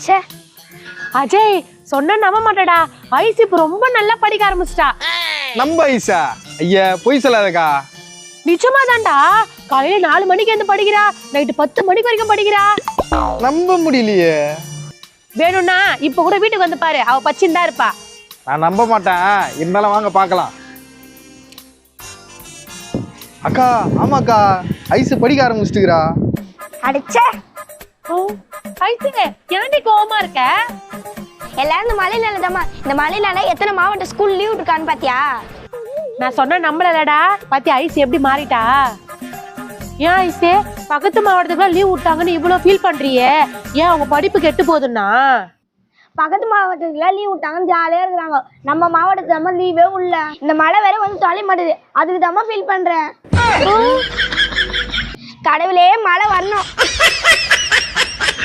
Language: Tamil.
அடிச்சே. அஜய் சொன்னா நம்ப மாட்டடா, ஐஸ் இப்ப ரொம்ப நல்லா படிக்க ஆரம்பிச்சிட்டா. நம்ம ஐஸா? ஐயா பொய் சொல்லாதக்கா. நிஜமாதான்டா, காலையில 4 மணிக்கு வந்து படிக்கிறா, நைட்டு 10 மணிக்கு வரைக்கும் படிக்கிறா. நம்ப முடியலையே. வேணும்னா இப்ப கூட வீட்டுக்கு வந்து பாரு, அவ பச்சின்தா இருப்பா. நான் நம்ப மாட்டேன், இருந்தாலும் வாங்க பார்க்கலாம். அக்கா ஆமாக்கா, ஐஸ் படிக்க ஆரம்பிச்சிட்டுக்கிறா. அடிச்சே. ஐஸ் ஏன்டி கோவமா இருக்க? எல்லாரும் இந்த மழையினால தாம்மா. இந்த மழையினால எத்தனை மாவட்ட ஸ்கூல் லீவ் இருக்கான்னு பாத்தியா? நான் சொன்ன நம்பலடா, பாத்தி ஐஸ் எப்படி மாறிட்டா. ஏன் ஐஸே, பக்கத்து மாவட்டத்துக்குலாம் லீவ் விட்டாங்கன்னு இவ்வளவு ஃபீல் பண்றியே, ஏன் அவங்க படிப்பு கெட்டு போகுதுன்னா? பக்கத்து மாவட்டத்துல லீவ் விட்டாங்கன்னு ஜாலியா இருக்கிறாங்க. நம்ம மாவட்டத்துல லீவே உள்ள. இந்த மழை வேற வந்து தொலை மாட்டுது, அதுக்கு தாம்மா ஃபீல் பண்றேன். கடவுளே மழை வரணும்.